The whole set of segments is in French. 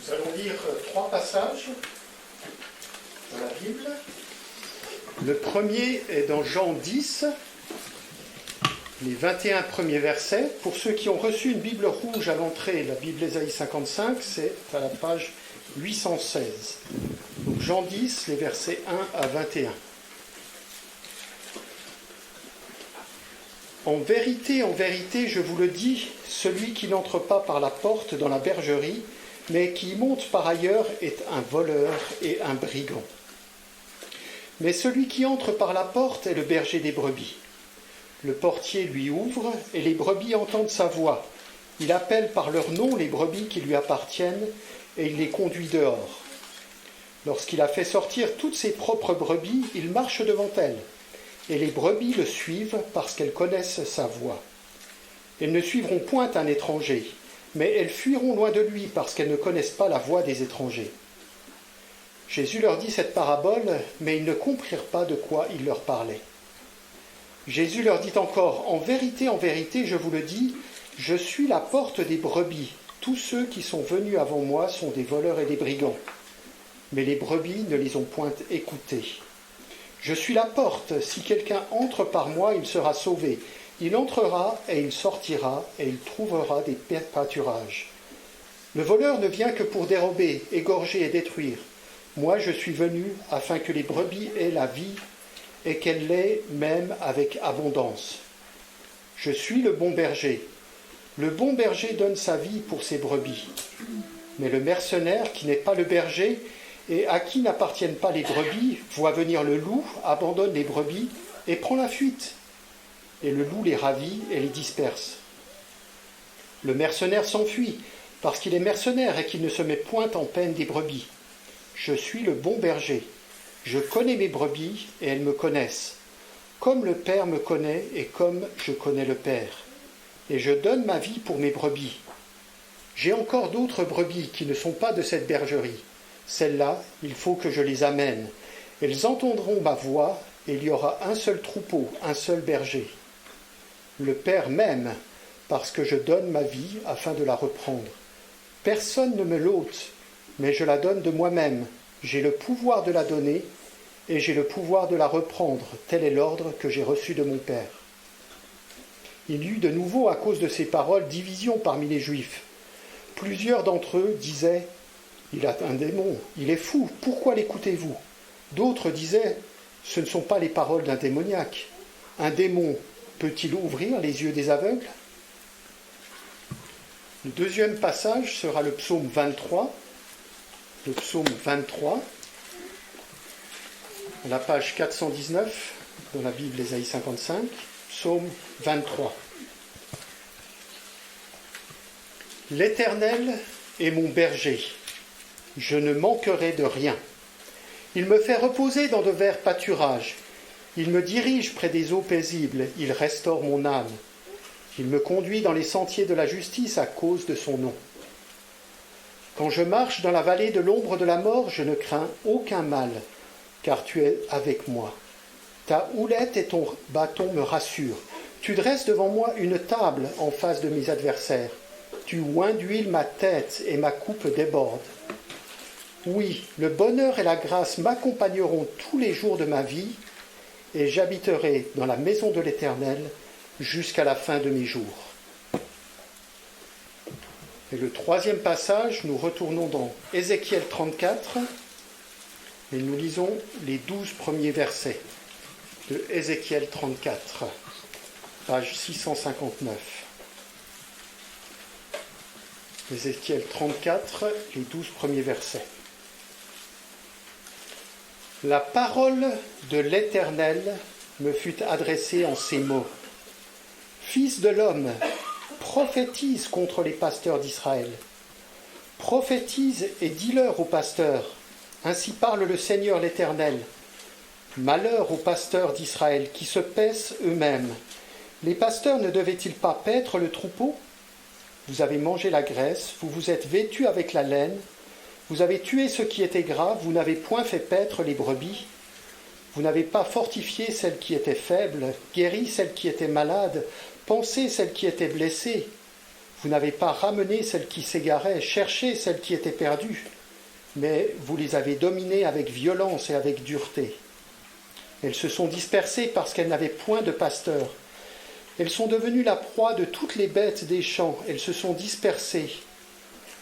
Nous allons lire 3 passages de la Bible. Le premier est dans Jean 10, les 21 premiers versets. Pour ceux qui ont reçu une Bible rouge à l'entrée, la Bible Ésaïe 55, c'est à la page 816. Donc Jean 10, les versets 1 à 21. En vérité, je vous le dis, celui qui n'entre pas par la porte dans la bergerie, mais qui y monte par ailleurs est un voleur et un brigand. Mais celui qui entre par la porte est le berger des brebis. Le portier lui ouvre et les brebis entendent sa voix. Il appelle par leur nom les brebis qui lui appartiennent et il les conduit dehors. Lorsqu'il a fait sortir toutes ses propres brebis, il marche devant elles. Et les brebis le suivent parce qu'elles connaissent sa voix. Elles ne suivront point un étranger, mais elles fuiront loin de lui parce qu'elles ne connaissent pas la voix des étrangers. Jésus leur dit cette parabole, mais ils ne comprirent pas de quoi il leur parlait. Jésus leur dit encore, en vérité, je vous le dis, je suis la porte des brebis. Tous ceux qui sont venus avant moi sont des voleurs et des brigands. Mais les brebis ne les ont point écoutés. Je suis la porte, si quelqu'un entre par moi, il sera sauvé. Il entrera et il sortira et il trouvera des pâturages. Le voleur ne vient que pour dérober, égorger et détruire. Moi, je suis venu afin que les brebis aient la vie et qu'elles l'aient même avec abondance. Je suis le bon berger. Le bon berger donne sa vie pour ses brebis. Mais le mercenaire, qui n'est pas le berger, et à qui n'appartiennent pas les brebis, voit venir le loup, abandonne les brebis et prend la fuite. Et le loup les ravit et les disperse. Le mercenaire s'enfuit, parce qu'il est mercenaire et qu'il ne se met point en peine des brebis. Je suis le bon berger. Je connais mes brebis et elles me connaissent, comme le Père me connaît et comme je connais le Père. Et je donne ma vie pour mes brebis. J'ai encore d'autres brebis qui ne sont pas de cette bergerie. Celles-là, il faut que je les amène. Elles entendront ma voix, et il y aura un seul troupeau, un seul berger. Le Père m'aime, parce que je donne ma vie afin de la reprendre. Personne ne me l'ôte, mais je la donne de moi-même. J'ai le pouvoir de la donner, et j'ai le pouvoir de la reprendre. Tel est l'ordre que j'ai reçu de mon Père. Il y eut de nouveau, à cause de ces paroles, division parmi les Juifs. Plusieurs d'entre eux disaient « Il a un démon, il est fou, pourquoi l'écoutez-vous » D'autres disaient « Ce ne sont pas les paroles d'un démoniaque. Un démon peut-il ouvrir les yeux des aveugles » Le deuxième passage sera le psaume 23. Le psaume 23, à la page 419 dans la Bible Ésaïe 55, psaume 23. L'Éternel est mon berger. Je ne manquerai de rien. Il me fait reposer dans de verts pâturages. Il me dirige près des eaux paisibles. Il restaure mon âme. Il me conduit dans les sentiers de la justice à cause de son nom. Quand je marche dans la vallée de l'ombre de la mort, je ne crains aucun mal, car tu es avec moi. Ta houlette et ton bâton me rassurent. Tu dresses devant moi une table en face de mes adversaires. Tu oins d'huile ma tête et ma coupe déborde. Oui, le bonheur et la grâce m'accompagneront tous les jours de ma vie, et j'habiterai dans la maison de l'Éternel jusqu'à la fin de mes jours. Et le troisième passage, nous retournons dans Ézéchiel 34, et nous lisons les 12 premiers versets de Ézéchiel 34, page 659. Ézéchiel 34, les 12 premiers versets. La parole de l'Éternel me fut adressée en ces mots. Fils de l'homme, prophétise contre les pasteurs d'Israël. Prophétise et dis-leur aux pasteurs, ainsi parle le Seigneur l'Éternel. Malheur aux pasteurs d'Israël qui se paissent eux-mêmes. Les pasteurs ne devaient-ils pas paître le troupeau ? Vous avez mangé la graisse, vous vous êtes vêtus avec la laine, vous avez tué ce qui était gras, vous n'avez point fait paître les brebis, vous n'avez pas fortifié celles qui étaient faibles, guéri celles qui étaient malades, pansé celles qui étaient blessées. Vous n'avez pas ramené celles qui s'égaraient, cherché celles qui étaient perdues, mais vous les avez dominées avec violence et avec dureté. Elles se sont dispersées parce qu'elles n'avaient point de pasteur. Elles sont devenues la proie de toutes les bêtes des champs. Elles se sont dispersées.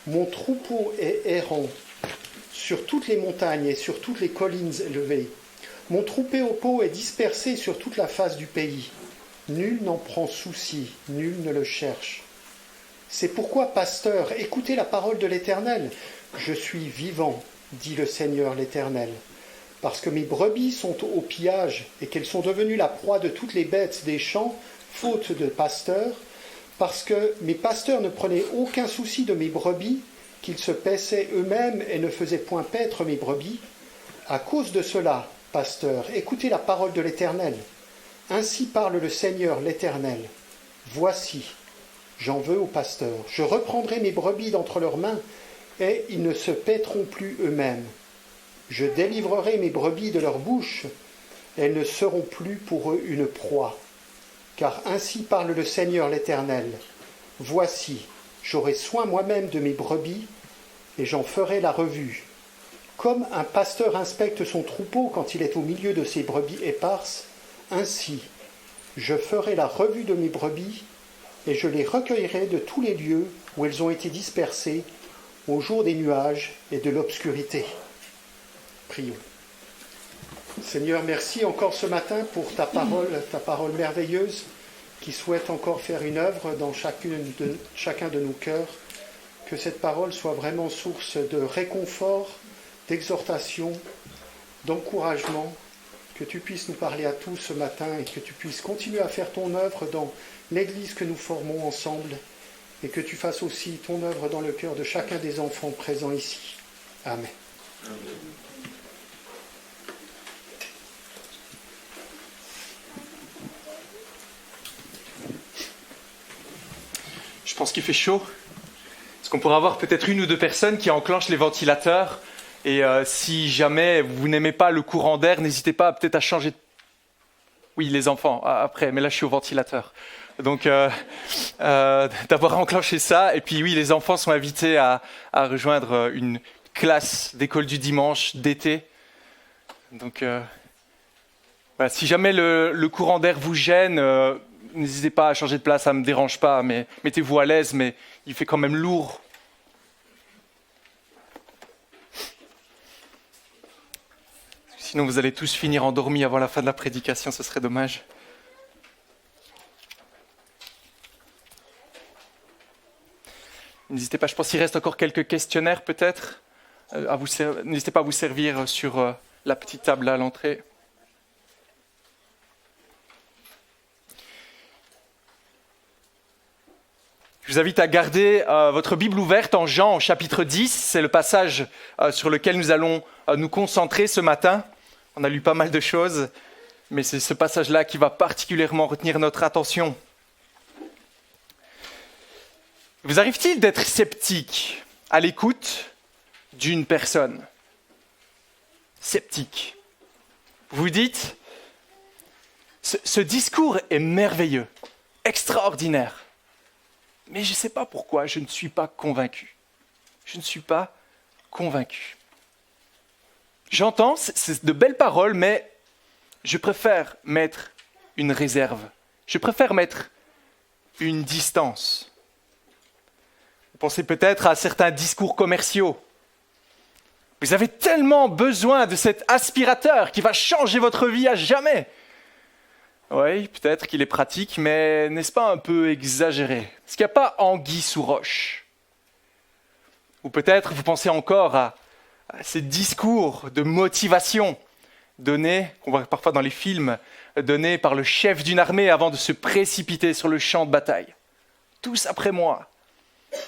Mon troupeau est errant sur toutes les montagnes et sur toutes les collines élevées. Mon troupeau est dispersé sur toute la face du pays. Nul n'en prend souci, nul ne le cherche. C'est pourquoi, pasteur, écoutez la parole de l'Éternel. Je suis vivant, dit le Seigneur l'Éternel. Parce que mes brebis sont au pillage et qu'elles sont devenues la proie de toutes les bêtes des champs, faute de pasteurs, parce que mes pasteurs ne prenaient aucun souci de mes brebis, qu'ils se paissaient eux-mêmes et ne faisaient point paître mes brebis. À cause de cela, pasteurs, écoutez la parole de l'Éternel. Ainsi parle le Seigneur l'Éternel. Voici, j'en veux aux pasteurs. Je reprendrai mes brebis d'entre leurs mains, et ils ne se paîtront plus eux-mêmes. Je délivrerai mes brebis de leur bouche, elles ne seront plus pour eux une proie. Car ainsi parle le Seigneur l'Éternel. Voici, j'aurai soin moi-même de mes brebis, et j'en ferai la revue. Comme un pasteur inspecte son troupeau quand il est au milieu de ses brebis éparses, ainsi, je ferai la revue de mes brebis, et je les recueillerai de tous les lieux où elles ont été dispersées, au jour des nuages et de l'obscurité. Prions. Seigneur, merci encore ce matin pour ta parole merveilleuse qui souhaite encore faire une œuvre dans chacun de nos cœurs. Que cette parole soit vraiment source de réconfort, d'exhortation, d'encouragement. Que tu puisses nous parler à tous ce matin et que tu puisses continuer à faire ton œuvre dans l'Église que nous formons ensemble et que tu fasses aussi ton œuvre dans le cœur de chacun des enfants présents ici. Amen. Amen. Je pense qu'il fait chaud. Est-ce qu'on pourrait avoir peut-être une ou deux personnes qui enclenchent les ventilateurs? Et si jamais vous n'aimez pas le courant d'air, n'hésitez pas peut-être à changer. Oui, les enfants, après, mais là je suis au ventilateur. Donc d'avoir enclenché ça. Et puis oui, les enfants sont invités à rejoindre une classe d'école du dimanche d'été. Donc voilà, si jamais le courant d'air vous gêne, n'hésitez pas à changer de place, ça ne me dérange pas, mais mettez-vous à l'aise, mais il fait quand même lourd. Sinon, vous allez tous finir endormis avant la fin de la prédication, ce serait dommage. N'hésitez pas, je pense qu'il reste encore quelques questionnaires peut-être. N'hésitez pas à vous servir sur la petite table à l'entrée. Je vous invite à garder votre Bible ouverte en Jean, au chapitre 10. C'est le passage sur lequel nous allons nous concentrer ce matin. On a lu pas mal de choses, mais c'est ce passage-là qui va particulièrement retenir notre attention. Vous arrive-t-il d'être sceptique à l'écoute d'une personne? Sceptique. Vous vous dites, ce discours est merveilleux, extraordinaire. Mais je ne sais pas pourquoi, je ne suis pas convaincu. Je ne suis pas convaincu. J'entends, c'est de belles paroles, mais je préfère mettre une réserve. Je préfère mettre une distance. Vous pensez peut-être à certains discours commerciaux. Vous avez tellement besoin de cet aspirateur qui va changer votre vie à jamais. Oui, peut-être qu'il est pratique, mais n'est-ce pas un peu exagéré? Est-ce qu'il n'y a pas anguille sous roche? Ou peut-être vous pensez encore à ces discours de motivation donnés, qu'on voit parfois dans les films, donnés par le chef d'une armée avant de se précipiter sur le champ de bataille. Tous après moi.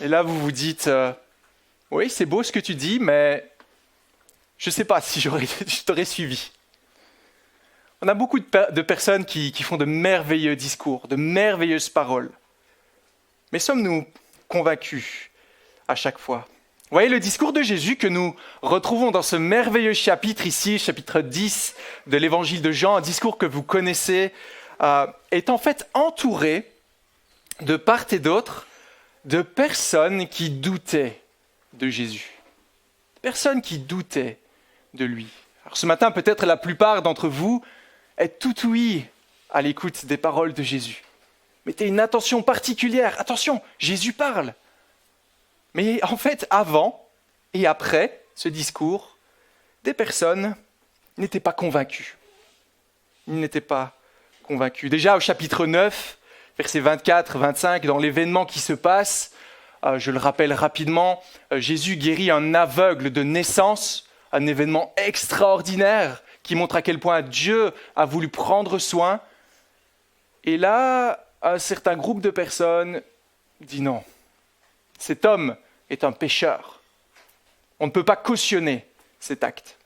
Et là, vous vous dites, oui, c'est beau ce que tu dis, mais je ne sais pas si je t'aurais suivi. On a beaucoup de personnes qui font de merveilleux discours, de merveilleuses paroles. Mais sommes-nous convaincus à chaque fois? Vous voyez, le discours de Jésus que nous retrouvons dans ce merveilleux chapitre ici, chapitre 10 de l'évangile de Jean, un discours que vous connaissez, est en fait entouré de part et d'autre de personnes qui doutaient de Jésus. Personnes qui doutaient de lui. Alors ce matin, peut-être la plupart d'entre vous êtes tout ouïs à l'écoute des paroles de Jésus. Mettez une attention particulière. Attention, Jésus parle. Mais en fait, avant et après ce discours, des personnes n'étaient pas convaincues. Ils n'étaient pas convaincus. Déjà au chapitre 9, versets 24, 25, dans l'événement qui se passe, je le rappelle rapidement, Jésus guérit un aveugle de naissance, un événement extraordinaire qui montre à quel point Dieu a voulu prendre soin. Et là, un certain groupe de personnes dit non. Cet homme est un pécheur. On ne peut pas cautionner cet acte.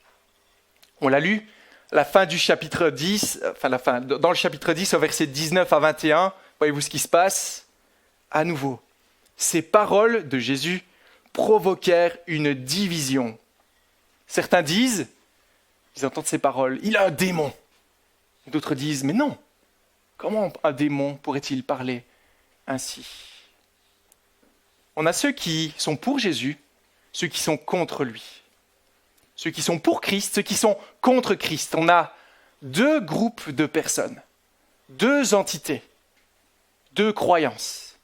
On l'a lu, la fin du chapitre 10, dans le chapitre 10, au verset 19 à 21, voyez-vous ce qui se passe ? À nouveau, ces paroles de Jésus provoquèrent une division. Certains disent, ils entendent ces paroles, il a un démon. D'autres disent, mais non, comment un démon pourrait-il parler ainsi ? On a ceux qui sont pour Jésus, ceux qui sont contre lui. Ceux qui sont pour Christ, ceux qui sont contre Christ. On a deux groupes de personnes, deux entités, deux croyances,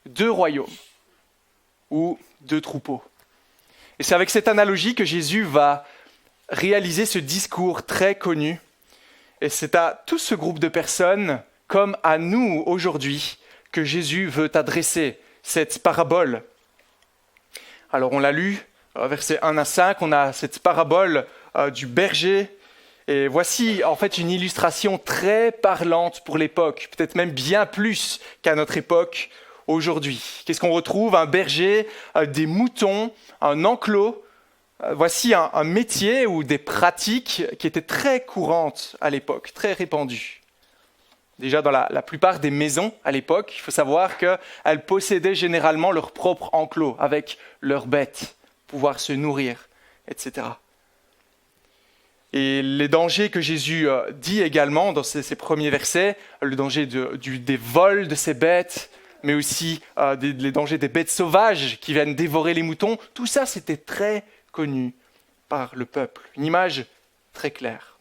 deux royaumes ou deux troupeaux. Et c'est avec cette analogie que Jésus va réaliser ce discours très connu. Et c'est à tout ce groupe de personnes, comme à nous aujourd'hui, que Jésus veut adresser cette parabole. Alors on l'a lu, versets 1 à 5, on a cette parabole du berger. Et voici en fait une illustration très parlante pour l'époque, peut-être même bien plus qu'à notre époque aujourd'hui. Qu'est-ce qu'on retrouve ? Un berger, des moutons, un enclos. Voici un métier ou des pratiques qui étaient très courantes à l'époque, très répandues. Déjà dans la plupart des maisons à l'époque, il faut savoir qu'elles possédaient généralement leur propre enclos avec leurs bêtes, pouvoir se nourrir, etc. Et les dangers que Jésus dit également dans ces premiers versets, le danger des vols de ces bêtes, mais aussi les dangers des bêtes sauvages qui viennent dévorer les moutons, tout ça c'était très connu par le peuple, une image très claire.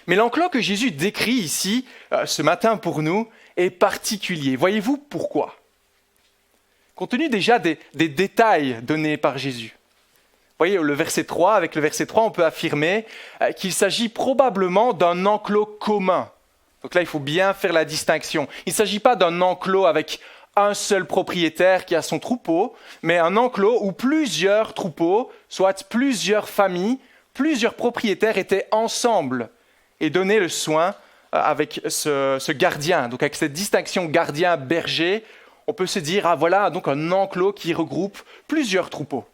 Mais l'enclos que Jésus décrit ici, ce matin pour nous, est particulier. Voyez-vous pourquoi ? Compte tenu déjà des détails donnés par Jésus. Voyez, le verset 3, avec le verset 3, on peut affirmer qu'il s'agit probablement d'un enclos commun. Donc là, il faut bien faire la distinction. Il ne s'agit pas d'un enclos avec un seul propriétaire qui a son troupeau, mais un enclos où plusieurs troupeaux, soit plusieurs familles, plusieurs propriétaires étaient ensemble et donnaient le soin avec ce gardien. Donc avec cette distinction gardien-berger, on peut se dire, voilà donc un enclos qui regroupe plusieurs troupeaux.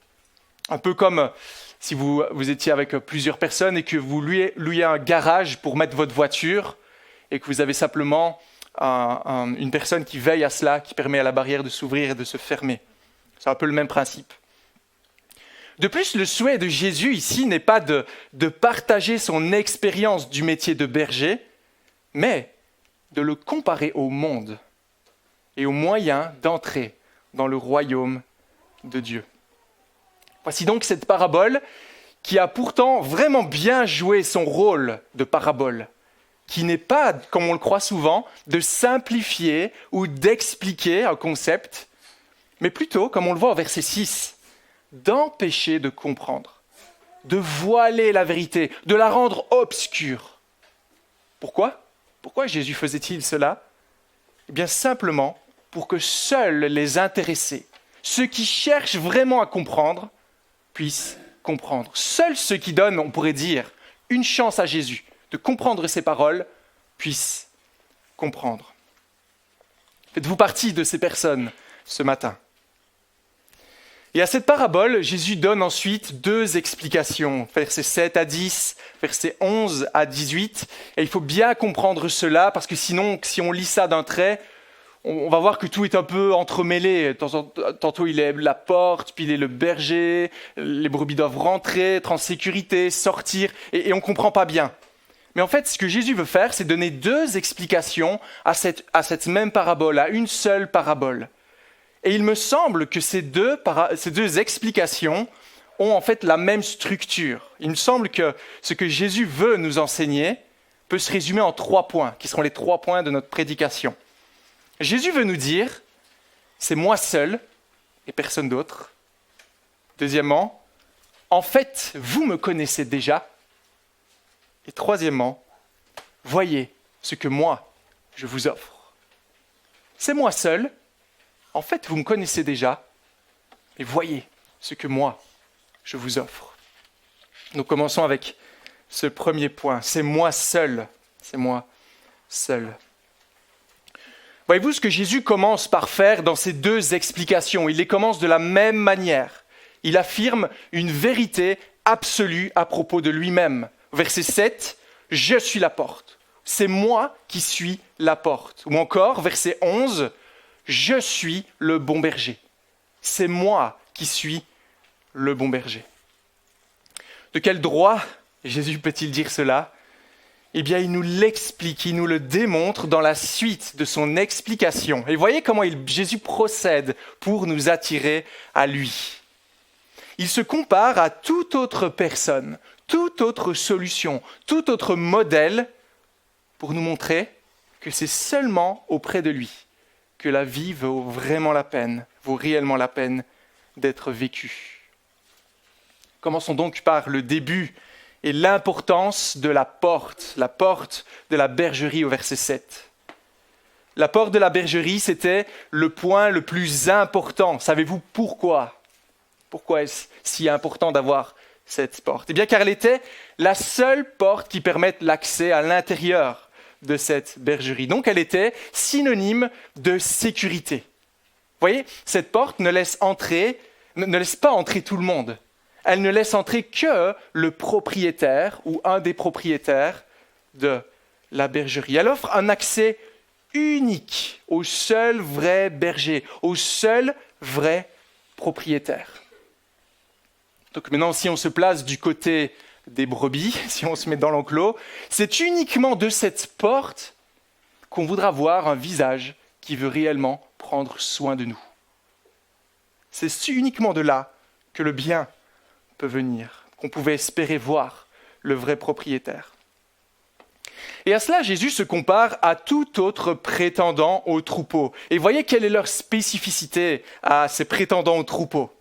Un peu comme si vous étiez avec plusieurs personnes et que vous louiez un garage pour mettre votre voiture et que vous avez simplement une personne qui veille à cela, qui permet à la barrière de s'ouvrir et de se fermer. C'est un peu le même principe. De plus, le souhait de Jésus ici n'est pas de partager son expérience du métier de berger, mais de le comparer au monde et aux moyens d'entrer dans le royaume de Dieu. Voici donc cette parabole qui a pourtant vraiment bien joué son rôle de parabole, qui n'est pas, comme on le croit souvent, de simplifier ou d'expliquer un concept, mais plutôt, comme on le voit au verset 6, d'empêcher de comprendre, de voiler la vérité, de la rendre obscure. Pourquoi ? Pourquoi Jésus faisait-il cela ? Eh bien simplement pour que seuls les intéressés, ceux qui cherchent vraiment à comprendre, puissent comprendre. Seuls ceux qui donnent, on pourrait dire, une chance à Jésus de comprendre ses paroles, puissent comprendre. Faites-vous partie de ces personnes ce matin ? Et à cette parabole, Jésus donne ensuite deux explications, versets 7 à 10, versets 11 à 18. Et il faut bien comprendre cela, parce que sinon, si on lit ça d'un trait, on va voir que tout est un peu entremêlé. Tantôt il est la porte, puis il est le berger, les brebis doivent rentrer, être en sécurité, sortir, et on ne comprend pas bien. Mais en fait, ce que Jésus veut faire, c'est donner deux explications à cette même parabole, à une seule parabole. Et il me semble que ces deux explications ont en fait la même structure. Il me semble que ce que Jésus veut nous enseigner peut se résumer en 3 points, qui seront les 3 points de notre prédication. Jésus veut nous dire, c'est moi seul et personne d'autre. Deuxièmement, en fait, vous me connaissez déjà. Et troisièmement, voyez ce que moi, je vous offre. C'est moi seul. En fait, vous me connaissez déjà. Et voyez ce que moi, je vous offre. Nous commençons avec ce premier point. C'est moi seul. C'est moi seul. Voyez-vous ce que Jésus commence par faire dans ces 2 explications? Il les commence de la même manière. Il affirme une vérité absolue à propos de lui-même. Verset 7, « Je suis la porte. C'est moi qui suis la porte. » Ou encore, verset 11, « Je suis le bon berger. C'est moi qui suis le bon berger. » De quel droit Jésus peut-il dire cela? Eh bien, il nous l'explique, il nous le démontre dans la suite de son explication. Et voyez comment Jésus procède pour nous attirer à lui. Il se compare à toute autre personne, toute autre solution, tout autre modèle pour nous montrer que c'est seulement auprès de lui que la vie vaut vraiment la peine, vaut réellement la peine d'être vécue. Commençons donc par le début et l'importance de la porte de la bergerie au verset 7. La porte de la bergerie, c'était le point le plus important. Savez-vous pourquoi? Pourquoi est-ce si important d'avoir cette porte? Eh bien, car elle était la seule porte qui permette l'accès à l'intérieur de cette bergerie. Donc, elle était synonyme de sécurité. Vous voyez, cette porte ne laisse pas entrer tout le monde. Elle ne laisse entrer que le propriétaire ou un des propriétaires de la bergerie. Elle offre un accès unique au seul vrai berger, au seul vrai propriétaire. Donc maintenant, si on se place du côté des brebis, si on se met dans l'enclos, c'est uniquement de cette porte qu'on voudra voir un visage qui veut réellement prendre soin de nous. C'est uniquement de là que le bien peut venir, qu'on pouvait espérer voir le vrai propriétaire. Et à cela, Jésus se compare à tout autre prétendant au troupeau. Et voyez quelle est leur spécificité à ces prétendants au troupeau.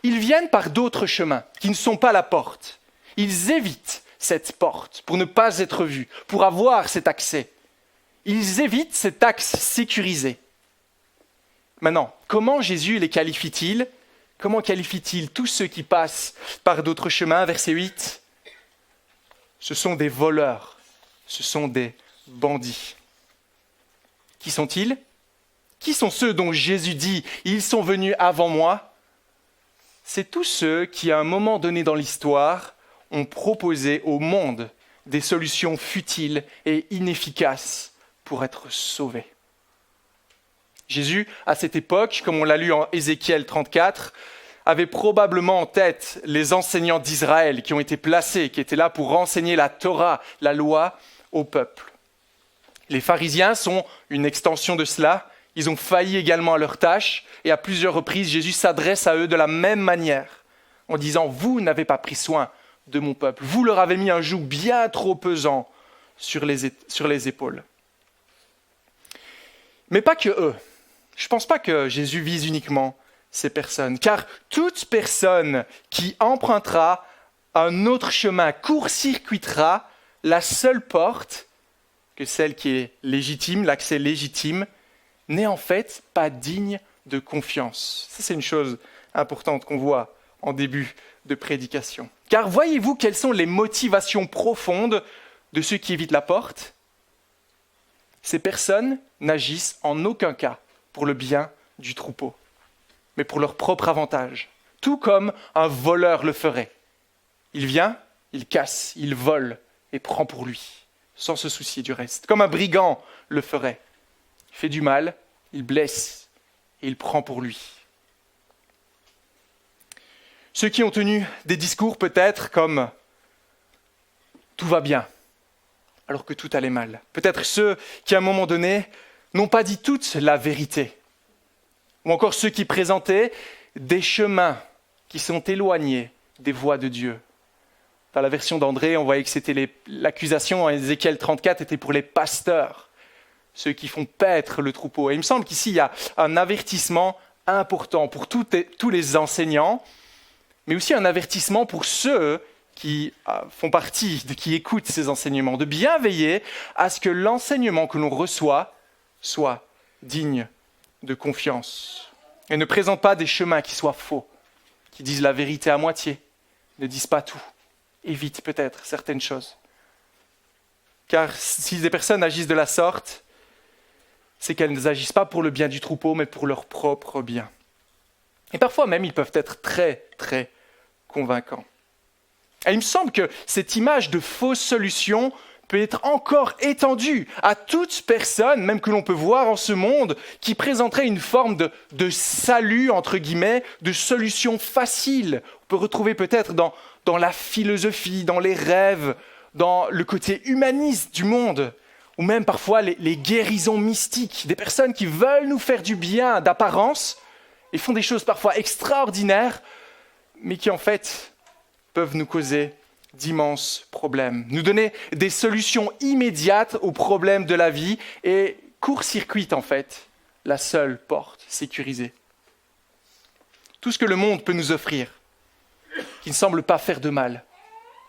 Ils viennent par d'autres chemins qui ne sont pas la porte. Ils évitent cette porte pour ne pas être vus, pour avoir cet accès. Ils évitent cet axe sécurisé. Maintenant, comment Jésus les qualifie-t-il? Comment qualifie-t-il tous ceux qui passent par d'autres chemins? Verset 8. Ce sont des voleurs, ce sont des bandits. Qui sont-ils? Qui sont ceux dont Jésus dit « Ils sont venus avant moi » C'est tous ceux qui, à un moment donné dans l'histoire, ont proposé au monde des solutions futiles et inefficaces pour être sauvés. Jésus, à cette époque, comme on l'a lu en Ézéchiel 34, avait probablement en tête les enseignants d'Israël qui ont été placés, qui étaient là pour enseigner la Torah, la loi, au peuple. Les pharisiens sont une extension de cela. Ils ont failli également à leur tâche et à plusieurs reprises, Jésus s'adresse à eux de la même manière en disant « Vous n'avez pas pris soin de mon peuple. Vous leur avez mis un joug bien trop pesant sur les épaules. » Mais pas que eux. Je ne pense pas que Jésus vise uniquement ces personnes, car toute personne qui empruntera un autre chemin court-circuitera la seule porte, que celle qui est légitime, l'accès légitime, n'est en fait pas digne de confiance. Ça, c'est une chose importante qu'on voit en début de prédication. Car voyez-vous quelles sont les motivations profondes de ceux qui évitent la porte? Ces personnes n'agissent en aucun cas pour le bien du troupeau, mais pour leur propre avantage, tout comme un voleur le ferait. Il vient, il casse, il vole et prend pour lui, sans se soucier du reste, comme un brigand le ferait. Il fait du mal, il blesse et il prend pour lui. Ceux qui ont tenu des discours peut-être comme « tout va bien », alors que tout allait mal. Peut-être ceux qui, à un moment donné, n'ont pas dit toute la vérité. ou encore ceux qui présentaient des chemins qui sont éloignés des voies de Dieu. Dans la version d'André, on voyait que c'était l'accusation en Ézéchiel 34 était pour les pasteurs, ceux qui font paître le troupeau. Et il me semble qu'ici, il y a un avertissement important pour tous les enseignants, mais aussi un avertissement pour ceux qui font partie, qui écoutent ces enseignements, de bien veiller à ce que l'enseignement que l'on reçoit soit digne de confiance et ne présente pas des chemins qui soient faux, qui disent la vérité à moitié, ne disent pas tout, évitent peut-être certaines choses. Car si des personnes agissent de la sorte, c'est qu'elles n'agissent pas pour le bien du troupeau, mais pour leur propre bien. Et parfois même, ils peuvent être très, très convaincants. Et il me semble que cette image de fausse solution peut être encore étendue à toute personne, même que l'on peut voir en ce monde, qui présenterait une forme de salut, entre guillemets, de solution facile. On peut retrouver peut-être dans la philosophie, dans les rêves, dans le côté humaniste du monde, ou même parfois les guérisons mystiques, des personnes qui veulent nous faire du bien d'apparence et font des choses parfois extraordinaires, mais qui en fait peuvent nous causer d'immenses problèmes, nous donner des solutions immédiates aux problèmes de la vie et court-circuitent en fait la seule porte sécurisée. Tout ce que le monde peut nous offrir, qui ne semble pas faire de mal,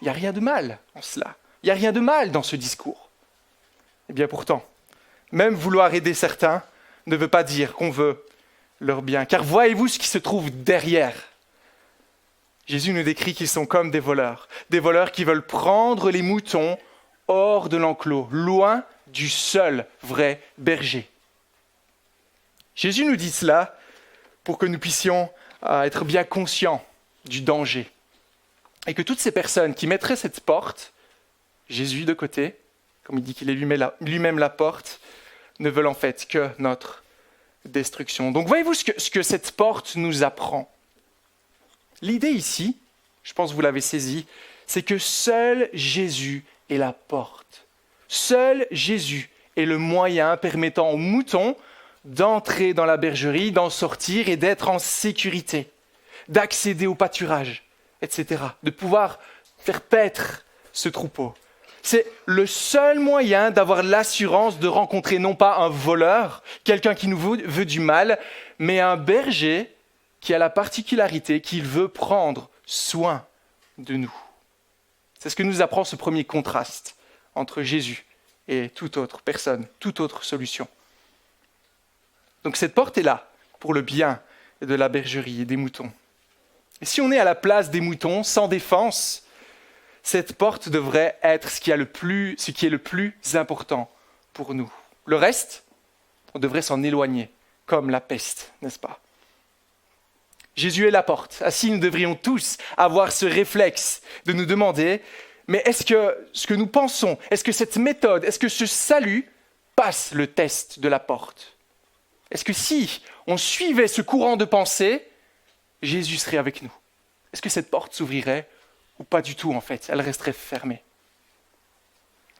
il n'y a rien de mal en cela, il n'y a rien de mal dans ce discours. Et bien pourtant, même vouloir aider certains ne veut pas dire qu'on veut leur bien, car voyez-vous ce qui se trouve derrière. Jésus nous décrit qu'ils sont comme des voleurs qui veulent prendre les moutons hors de l'enclos, loin du seul vrai berger. Jésus nous dit cela pour que nous puissions être bien conscients du danger. Et que toutes ces personnes qui mettraient cette porte, Jésus de côté, comme il dit qu'il est lui-même la porte, ne veulent en fait que notre destruction. Donc voyez-vous ce que cette porte nous apprend. L'idée ici, je pense que vous l'avez saisi, c'est que seul Jésus est la porte. Seul Jésus est le moyen permettant aux moutons d'entrer dans la bergerie, d'en sortir et d'être en sécurité, d'accéder au pâturage, etc., de pouvoir faire paître ce troupeau. C'est le seul moyen d'avoir l'assurance de rencontrer non pas un voleur, quelqu'un qui nous veut du mal, mais un berger qui a la particularité qu'il veut prendre soin de nous. C'est ce que nous apprend ce premier contraste entre Jésus et toute autre personne, toute autre solution. Donc cette porte est là pour le bien de la bergerie et des moutons. Et si on est à la place des moutons, sans défense, cette porte devrait être ce qui est le plus important pour nous. Le reste, on devrait s'en éloigner, comme la peste, n'est-ce pas ? Jésus est la porte. Ainsi, nous devrions tous avoir ce réflexe de nous demander, mais est-ce que ce que nous pensons, est-ce que cette méthode, est-ce que ce salut passe le test de la porte ? Est-ce que si on suivait ce courant de pensée, Jésus serait avec nous ? Est-ce que cette porte s'ouvrirait ou pas du tout en fait ? Elle resterait fermée.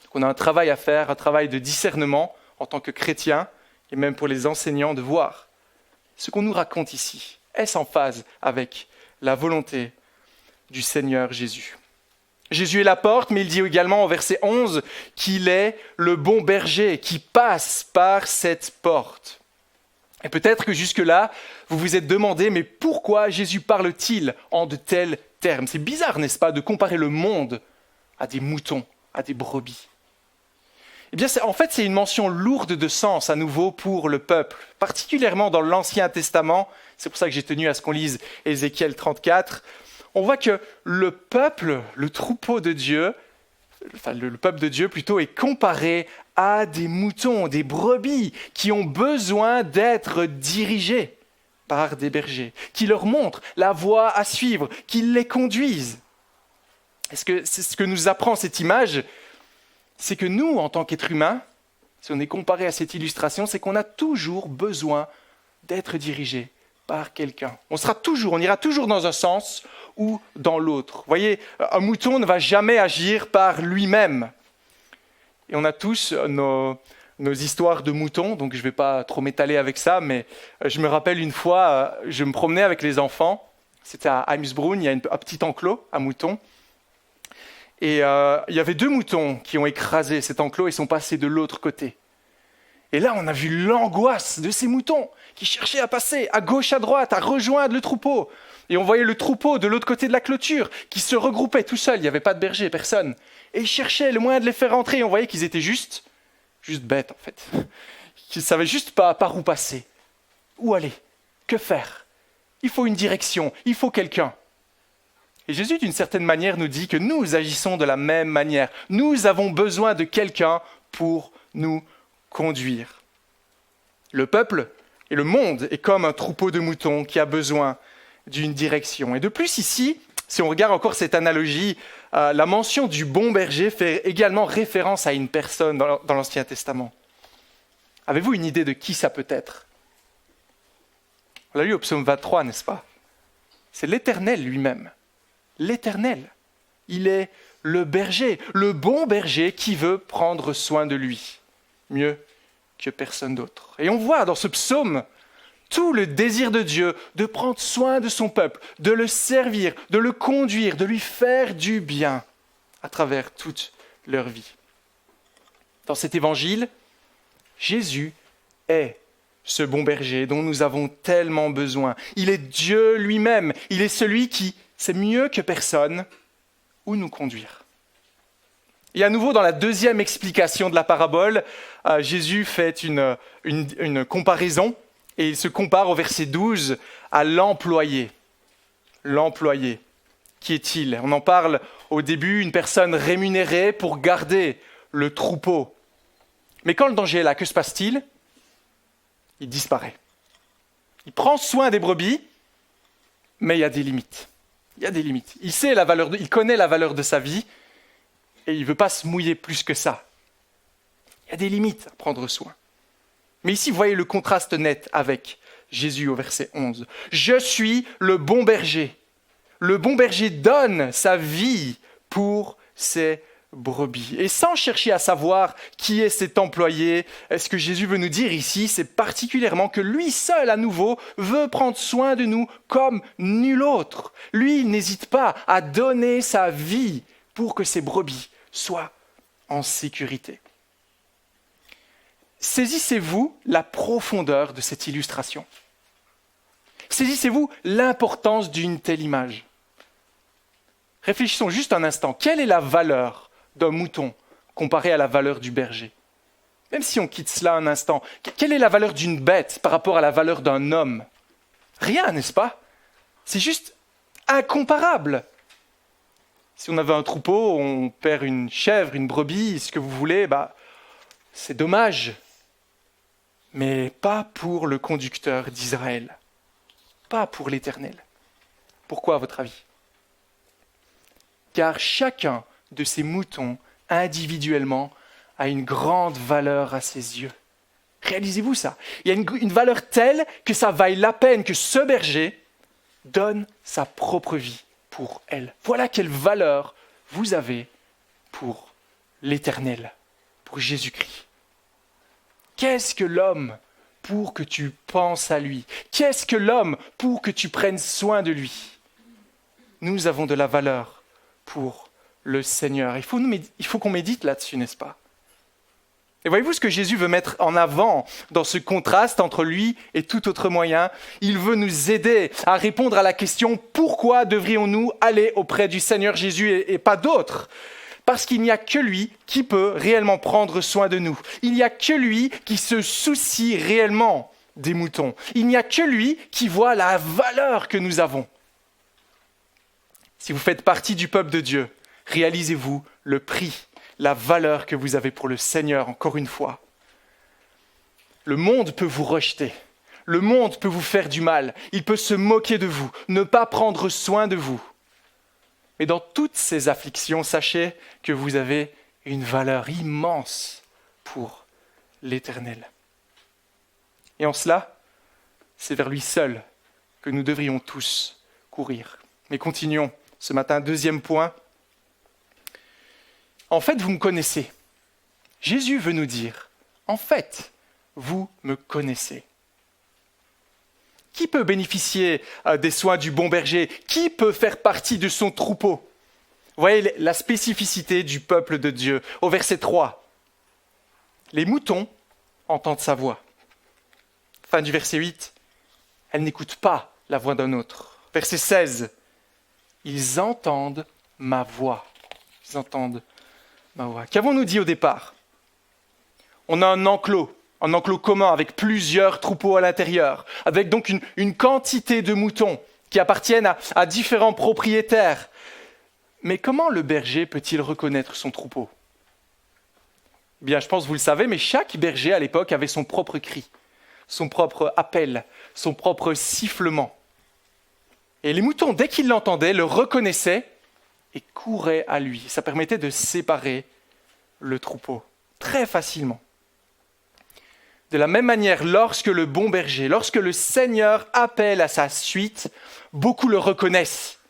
Donc on a un travail à faire, un travail de discernement en tant que chrétien et même pour les enseignants de voir ce qu'on nous raconte ici. Est-ce en phase avec la volonté du Seigneur Jésus ? Jésus est la porte, mais il dit également au verset 11 qu'il est le bon berger qui passe par cette porte. Et peut-être que jusque-là, vous vous êtes demandé, mais pourquoi Jésus parle-t-il en de tels termes ? C'est bizarre, n'est-ce pas, de comparer le monde à des moutons, à des brebis. Eh bien, en fait, c'est une mention lourde de sens à nouveau pour le peuple, particulièrement dans l'Ancien Testament. C'est pour ça que j'ai tenu à ce qu'on lise Ézéchiel 34. On voit que le peuple, le troupeau de Dieu, le peuple de Dieu plutôt, est comparé à des moutons, des brebis qui ont besoin d'être dirigés par des bergers, qui leur montrent la voie à suivre, qui les conduisent. C'est ce que nous apprend cette image, c'est que nous, en tant qu'êtres humains, si on est comparé à cette illustration, c'est qu'on a toujours besoin d'être dirigés par quelqu'un. On ira toujours dans un sens ou dans l'autre. Vous voyez, un mouton ne va jamais agir par lui-même. Et on a tous nos nos histoires de moutons, donc je ne vais pas trop m'étaler avec ça, mais je me rappelle une fois, je me promenais avec les enfants, c'était à Heimsbrunn, il y a un petit enclos à moutons, et il y avait 2 moutons qui ont écrasé cet enclos et sont passés de l'autre côté. Et là, on a vu l'angoisse de ces moutons qui cherchaient à passer à gauche, à droite, à rejoindre le troupeau. Et on voyait le troupeau de l'autre côté de la clôture qui se regroupait tout seul, il n'y avait pas de berger, personne. Et ils cherchaient le moyen de les faire rentrer et on voyait qu'ils étaient juste bêtes en fait. Qu'ils ne savaient juste pas par où passer. Où aller? Que faire? Il faut une direction, il faut quelqu'un. Et Jésus, d'une certaine manière, nous dit que nous agissons de la même manière. Nous avons besoin de quelqu'un pour nous conduire. Le peuple et le monde est comme un troupeau de moutons qui a besoin d'une direction. Et de plus ici, si on regarde encore cette analogie, la mention du bon berger fait également référence à une personne dans l'Ancien Testament. Avez-vous une idée de qui ça peut être? On l'a lu au psaume 23, n'est-ce pas? C'est l'Éternel lui-même. L'Éternel. Il est le berger, le bon berger qui veut prendre soin de lui, mieux que personne d'autre. Et on voit dans ce psaume tout le désir de Dieu de prendre soin de son peuple, de le servir, de le conduire, de lui faire du bien à travers toute leur vie. Dans cet évangile, Jésus est ce bon berger dont nous avons tellement besoin. Il est Dieu lui-même. Il est celui qui sait mieux que personne où nous conduire. Et à nouveau, dans la deuxième explication de la parabole, Jésus fait une comparaison et il se compare au verset 12 à l'employé. L'employé, qui est-il? On en parle au début, une personne rémunérée pour garder le troupeau. Mais quand le danger est là, que se passe-t-il? Il disparaît. Il prend soin des brebis, mais il y a des limites. Il y a des limites. Il connaît la valeur de sa vie et il ne veut pas se mouiller plus que ça. Il y a des limites à prendre soin. Mais ici, vous voyez le contraste net avec Jésus au verset 11. « Je suis le bon berger. Le bon berger donne sa vie pour ses brebis. » Et sans chercher à savoir qui est cet employé, ce que Jésus veut nous dire ici, c'est particulièrement que lui seul, à nouveau, veut prendre soin de nous comme nul autre. Lui, il n'hésite pas à donner sa vie pour que ses brebis soient en sécurité. Saisissez-vous la profondeur de cette illustration. Saisissez-vous l'importance d'une telle image. Réfléchissons juste un instant. Quelle est la valeur d'un mouton comparée à la valeur du berger? Même si on quitte cela un instant, quelle est la valeur d'une bête par rapport à la valeur d'un homme? Rien, n'est-ce pas? C'est juste incomparable. Si on avait un troupeau, on perd une chèvre, une brebis, ce que vous voulez, c'est dommage. Mais pas pour le conducteur d'Israël, pas pour l'Éternel. Pourquoi, à votre avis? Car chacun de ces moutons, individuellement, a une grande valeur à ses yeux. Réalisez-vous ça? Il y a une valeur telle que ça vaille la peine que ce berger donne sa propre vie pour elle. Voilà quelle valeur vous avez pour l'Éternel, pour Jésus-Christ. Qu'est-ce que l'homme pour que tu penses à lui? Qu'est-ce que l'homme pour que tu prennes soin de lui? Nous avons de la valeur pour le Seigneur. Il faut qu'on médite là-dessus, n'est-ce pas? Et voyez-vous ce que Jésus veut mettre en avant dans ce contraste entre lui et tout autre moyen? Il veut nous aider à répondre à la question « Pourquoi devrions-nous aller auprès du Seigneur Jésus et pas d'autres ?» Parce qu'il n'y a que lui qui peut réellement prendre soin de nous. Il n'y a que lui qui se soucie réellement des moutons. Il n'y a que lui qui voit la valeur que nous avons. Si vous faites partie du peuple de Dieu, réalisez-vous le prix, la valeur que vous avez pour le Seigneur, encore une fois. Le monde peut vous rejeter. Le monde peut vous faire du mal. Il peut se moquer de vous, ne pas prendre soin de vous. Mais dans toutes ces afflictions, sachez que vous avez une valeur immense pour l'Éternel. Et en cela, c'est vers lui seul que nous devrions tous courir. Mais continuons ce matin. Deuxième point. En fait, vous me connaissez. Jésus veut nous dire, En fait, vous me connaissez. Qui peut bénéficier des soins du bon berger? Qui peut faire partie de son troupeau? Vous voyez la spécificité du peuple de Dieu. Au verset 3, les moutons entendent sa voix. Fin du verset 8, elles n'écoutent pas la voix d'un autre. Verset 16, ils entendent ma voix. Ils entendent ma voix. Qu'avons-nous dit au départ? On a un enclos commun avec plusieurs troupeaux à l'intérieur, avec donc une quantité de moutons qui appartiennent à différents propriétaires. Mais comment le berger peut-il reconnaître son troupeau? Bien, je pense que vous le savez, mais chaque berger à l'époque avait son propre cri, son propre appel, son propre sifflement. Et les moutons, dès qu'ils l'entendaient, le reconnaissaient et couraient à lui. Ça permettait de séparer le troupeau très facilement. De la même manière, lorsque le bon berger, lorsque le Seigneur appelle à sa suite, beaucoup le reconnaissent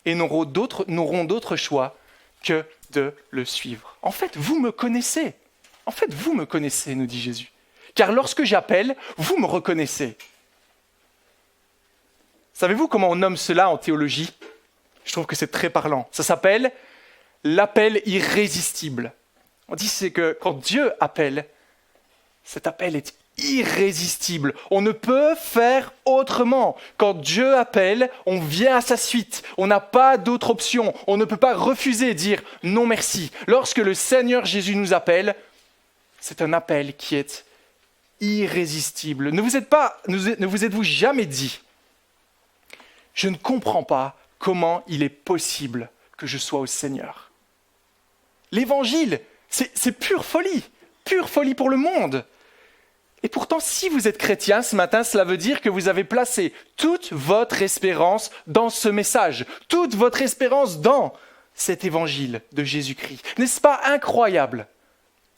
et n'auront d'autre choix que de le suivre. En fait, vous me connaissez. En fait, vous me connaissez, nous dit Jésus. Car lorsque j'appelle, vous me reconnaissez. Savez-vous comment on nomme cela en théologie? Je trouve que c'est très parlant. Ça s'appelle l'appel irrésistible. On dit c'est que quand Dieu appelle, cet appel est irrésistible. On ne peut faire autrement. Quand Dieu appelle, on vient à sa suite. On n'a pas d'autre option. On ne peut pas refuser et dire non merci. Lorsque le Seigneur Jésus nous appelle, c'est un appel qui est irrésistible. Ne vous êtes-vous jamais dit, je ne comprends pas comment il est possible que je sois au Seigneur? L'évangile, c'est pure folie pour le monde. Et pourtant, si vous êtes chrétien ce matin, cela veut dire que vous avez placé toute votre espérance dans ce message, toute votre espérance dans cet évangile de Jésus-Christ. N'est-ce pas incroyable?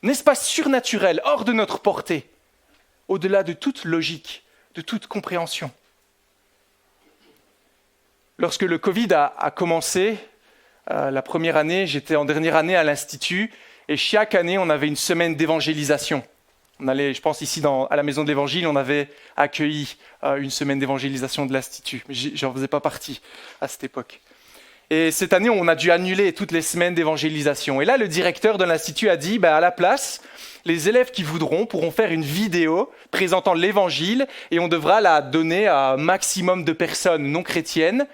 N'est-ce pas surnaturel, hors de notre portée, au-delà de toute logique, de toute compréhension? Lorsque le Covid a commencé, la première année, j'étais en dernière année à l'Institut, et chaque année, on avait une semaine d'évangélisation. On allait, je pense, ici à la Maison de l'Évangile, on avait accueilli une semaine d'évangélisation de l'Institut, mais je n'en faisais pas partie à cette époque. Et cette année, on a dû annuler toutes les semaines d'évangélisation. Et là, le directeur de l'Institut a dit, à la place, les élèves qui voudront pourront faire une vidéo présentant l'Évangile, et on devra la donner à un maximum de personnes non chrétiennes,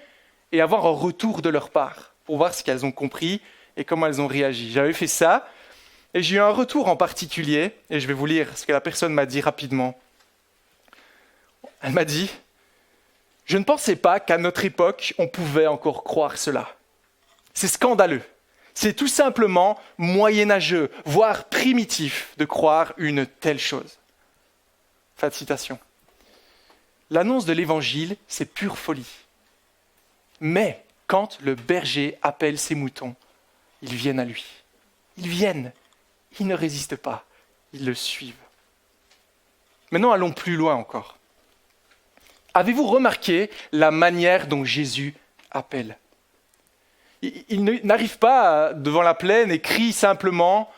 et avoir un retour de leur part, pour voir ce qu'elles ont compris et comment elles ont réagi. J'avais fait ça, et j'ai eu un retour en particulier, et je vais vous lire ce que la personne m'a dit rapidement. Elle m'a dit, « Je ne pensais pas qu'à notre époque, on pouvait encore croire cela. C'est scandaleux. C'est tout simplement moyenâgeux, voire primitif, de croire une telle chose. » Fin de citation. L'annonce de l'Évangile, c'est pure folie. Mais quand le berger appelle ses moutons, ils viennent à lui. Ils viennent. Ils ne résistent pas. Ils le suivent. Maintenant, allons plus loin encore. Avez-vous remarqué la manière dont Jésus appelle? Il n'arrive pas devant la plaine et crie simplement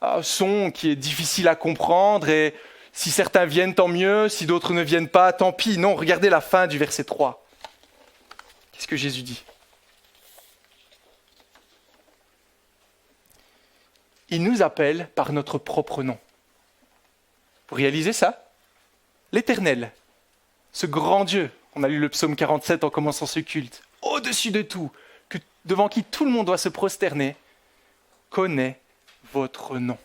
un son qui est difficile à comprendre et si certains viennent, tant mieux, si d'autres ne viennent pas, tant pis. Non, regardez la fin du verset 3. Qu'est-ce que Jésus dit? Il nous appelle par notre propre nom. Vous réalisez ça? L'Éternel, ce grand Dieu, on a lu le psaume 47 en commençant ce culte, au-dessus de tout, devant qui tout le monde doit se prosterner, connaît votre nom.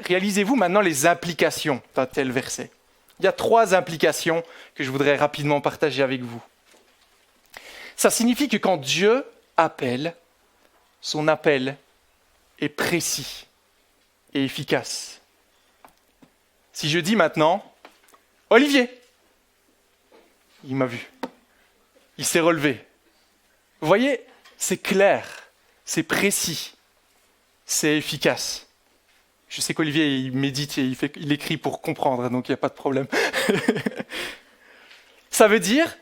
Réalisez-vous maintenant les implications d'un tel verset. Il y a 3 implications que je voudrais rapidement partager avec vous. Ça signifie que quand Dieu appelle, son appel est précis et efficace. Si je dis maintenant, « Olivier !» Il m'a vu. Il s'est relevé. Vous voyez, c'est clair, c'est précis, c'est efficace. Je sais qu'Olivier, il médite et il écrit pour comprendre, donc il n'y a pas de problème. Ça veut dire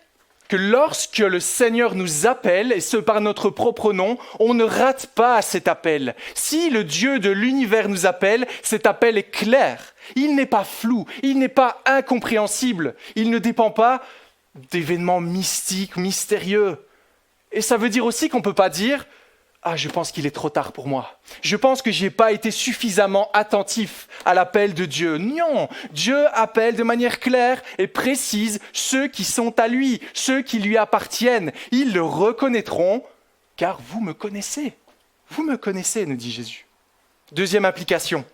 que lorsque le Seigneur nous appelle, et ce par notre propre nom, on ne rate pas cet appel. Si le Dieu de l'univers nous appelle, cet appel est clair. Il n'est pas flou, il n'est pas incompréhensible, il ne dépend pas d'événements mystiques, mystérieux. Et ça veut dire aussi qu'on ne peut pas dire « Ah, je pense qu'il est trop tard pour moi. Je pense que je n'ai pas été suffisamment attentif à l'appel de Dieu. » Non, Dieu appelle de manière claire et précise ceux qui sont à lui, ceux qui lui appartiennent. Ils le reconnaîtront, car vous me connaissez. Vous me connaissez, nous dit Jésus. Deuxième application.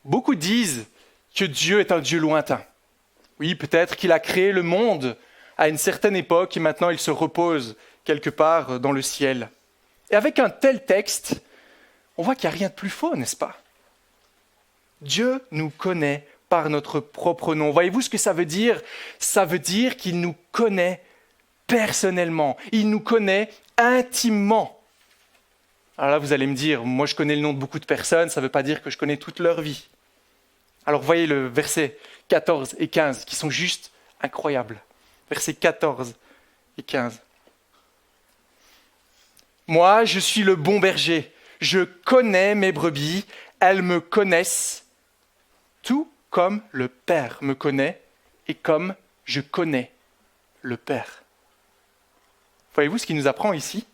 Beaucoup disent que Dieu est un Dieu lointain. Oui, peut-être qu'il a créé le monde à une certaine époque et maintenant il se repose quelque part dans le ciel. Et avec un tel texte, on voit qu'il n'y a rien de plus faux, n'est-ce pas? Dieu nous connaît par notre propre nom. Voyez-vous ce que ça veut dire? Ça veut dire qu'il nous connaît personnellement. Il nous connaît intimement. Alors là, vous allez me dire, moi je connais le nom de beaucoup de personnes, ça ne veut pas dire que je connais toute leur vie. Alors voyez le verset 14 et 15 qui sont juste incroyables. Versets 14 et 15. Moi, je suis le bon berger. Je connais mes brebis. Elles me connaissent, tout comme le Père me connaît et comme je connais le Père. Voyez-vous ce qu'il nous apprend ici?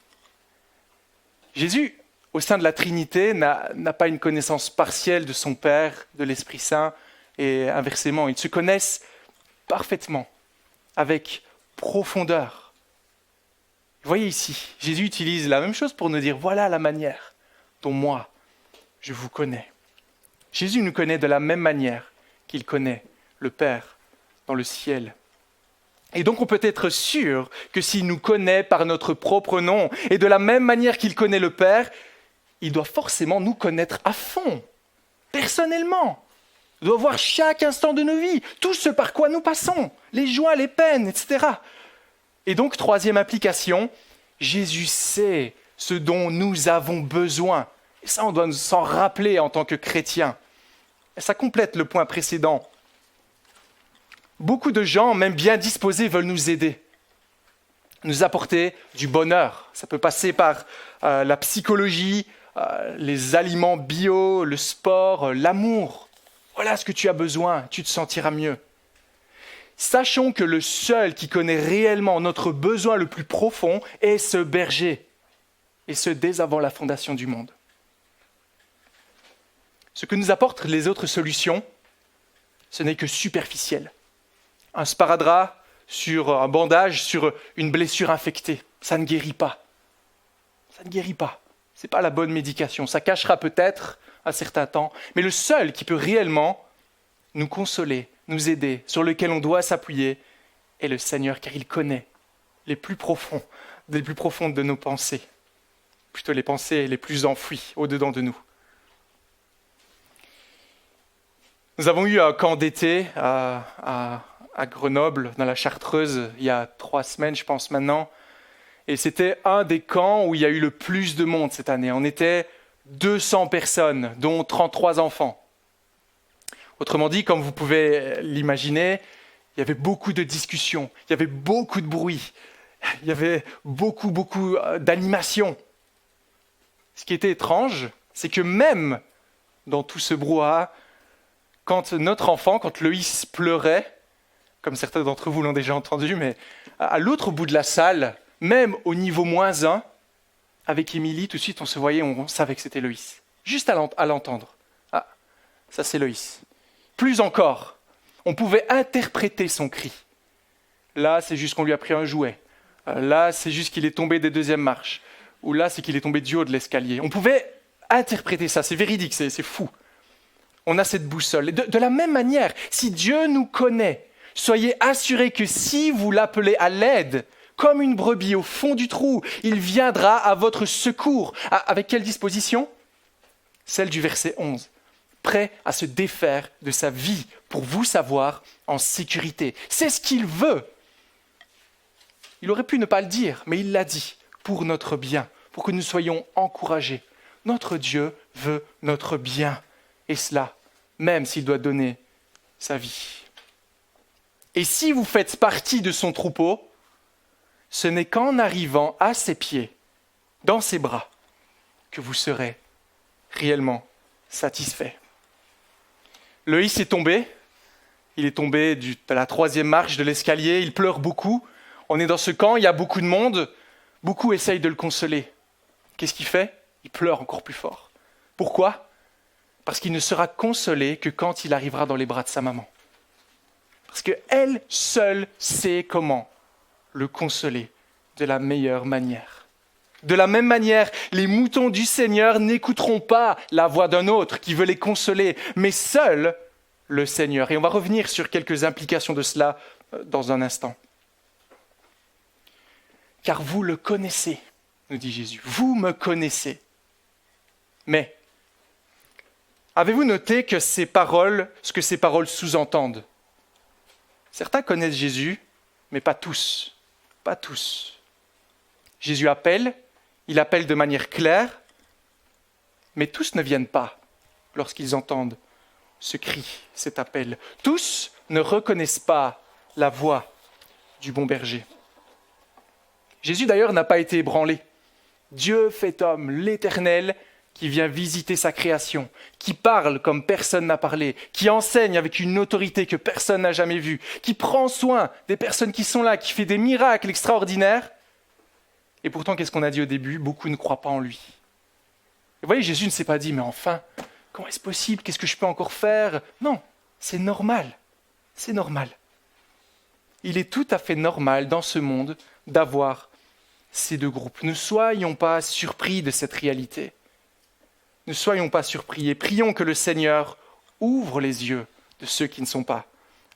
Jésus, au sein de la Trinité, n'a pas une connaissance partielle de son Père, de l'Esprit Saint, et inversement. Ils se connaissent parfaitement, avec profondeur. Vous voyez ici, Jésus utilise la même chose pour nous dire, voilà la manière dont moi, je vous connais. Jésus nous connaît de la même manière qu'il connaît le Père dans le ciel. Et donc on peut être sûr que s'il nous connaît par notre propre nom, et de la même manière qu'il connaît le Père, il doit forcément nous connaître à fond, personnellement. Il doit voir chaque instant de nos vies, tout ce par quoi nous passons, les joies, les peines, etc. Et donc, troisième application, Jésus sait ce dont nous avons besoin. Et ça, on doit s'en rappeler en tant que chrétiens. Et ça complète le point précédent. Beaucoup de gens, même bien disposés, veulent nous aider, nous apporter du bonheur. Ça peut passer par la psychologie, les aliments bio, le sport, l'amour. Voilà ce que tu as besoin, tu te sentiras mieux. Sachons que le seul qui connaît réellement notre besoin le plus profond est ce berger, et ce dès avant la fondation du monde. Ce que nous apportent les autres solutions, ce n'est que superficiel. Un sparadrap sur un bandage sur une blessure infectée, ça ne guérit pas. Ça ne guérit pas. Ce n'est pas la bonne médication. Ça cachera peut-être un certain temps, mais le seul qui peut réellement nous consoler, nous aider, sur lequel on doit s'appuyer, est le Seigneur, car il connaît les plus profondes de nos pensées, plutôt les pensées les plus enfouies au-dedans de nous. Nous avons eu un camp d'été à Grenoble, dans la Chartreuse, il y a 3 semaines, je pense maintenant, et c'était un des camps où il y a eu le plus de monde cette année. On était 200 personnes, dont 33 enfants. Autrement dit, comme vous pouvez l'imaginer, il y avait beaucoup de discussions, il y avait beaucoup de bruit, il y avait beaucoup d'animation. Ce qui était étrange, c'est que même dans tout ce brouhaha, quand notre enfant, quand Loïs pleurait, comme certains d'entre vous l'ont déjà entendu, mais à l'autre bout de la salle, même au niveau -1, avec Émilie, tout de suite on se voyait, on savait que c'était Loïs. Juste à l'entendre. Ah, ça c'est Loïs. Plus encore, on pouvait interpréter son cri. Là, c'est juste qu'on lui a pris un jouet. Là, c'est juste qu'il est tombé des 2e marches. Ou là, c'est qu'il est tombé du haut de l'escalier. On pouvait interpréter ça, c'est véridique, c'est fou. On a cette boussole. De la même manière, si Dieu nous connaît, soyez assurés que si vous l'appelez à l'aide, comme une brebis au fond du trou, il viendra à votre secours. Avec quelle disposition? Celle du verset 11. Prêt à se défaire de sa vie pour vous savoir en sécurité. C'est ce qu'il veut. Il aurait pu ne pas le dire, mais il l'a dit, pour notre bien, pour que nous soyons encouragés. Notre Dieu veut notre bien, et cela, même s'il doit donner sa vie. Et si vous faites partie de son troupeau, ce n'est qu'en arrivant à ses pieds, dans ses bras, que vous serez réellement satisfait. Loïs est tombé. Il est tombé de la 3e marche de l'escalier. Il pleure beaucoup. On est dans ce camp, il y a beaucoup de monde. Beaucoup essayent de le consoler. Qu'est-ce qu'il fait ? Il pleure encore plus fort. Pourquoi ? Parce qu'il ne sera consolé que quand il arrivera dans les bras de sa maman. Parce qu'elle seule sait comment le consoler de la meilleure manière. De la même manière, les moutons du Seigneur n'écouteront pas la voix d'un autre qui veut les consoler, mais seul le Seigneur. Et on va revenir sur quelques implications de cela dans un instant. Car vous le connaissez, nous dit Jésus. Vous me connaissez. Mais, avez-vous noté que ce que ces paroles sous-entendent ? Certains connaissent Jésus, mais pas tous. Pas tous. Jésus appelle, il appelle de manière claire, mais tous ne viennent pas lorsqu'ils entendent ce cri, cet appel. Tous ne reconnaissent pas la voix du bon berger. Jésus d'ailleurs n'a pas été ébranlé. Dieu fait homme, l'Éternel, qui vient visiter sa création, qui parle comme personne n'a parlé, qui enseigne avec une autorité que personne n'a jamais vue, qui prend soin des personnes qui sont là, qui fait des miracles extraordinaires. Et pourtant, qu'est-ce qu'on a dit au début ? Beaucoup ne croient pas en lui. Et vous voyez, Jésus ne s'est pas dit, mais enfin, comment est-ce possible ? Qu'est-ce que je peux encore faire ? Non, c'est normal. C'est normal. Il est tout à fait normal dans ce monde d'avoir ces deux groupes. Ne soyons pas surpris de cette réalité. Ne soyons pas surpris et prions que le Seigneur ouvre les yeux de ceux qui ne sont pas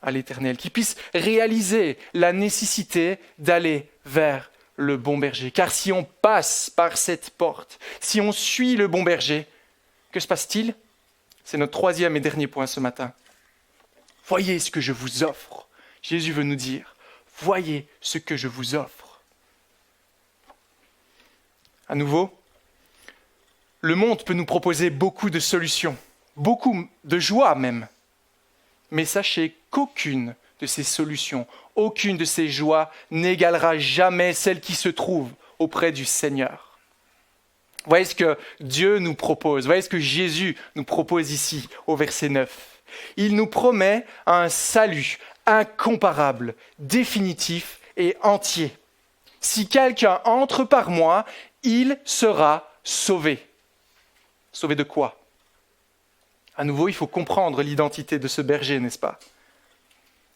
à l'Éternel, qu'ils puissent réaliser la nécessité d'aller vers le bon berger. Car si on passe par cette porte, si on suit le bon berger, que se passe-t-il ? C'est notre 3e et dernier point ce matin. Voyez ce que je vous offre. Jésus veut nous dire, voyez ce que je vous offre. À nouveau, le monde peut nous proposer beaucoup de solutions, beaucoup de joie même. Mais sachez qu'aucune de ces solutions, aucune de ces joies n'égalera jamais celle qui se trouve auprès du Seigneur. Voyez ce que Dieu nous propose, voyez ce que Jésus nous propose ici au verset 9. Il nous promet un salut incomparable, définitif et entier. Si quelqu'un entre par moi, il sera sauvé. Sauvé de quoi ? À nouveau, il faut comprendre l'identité de ce berger, n'est-ce pas ?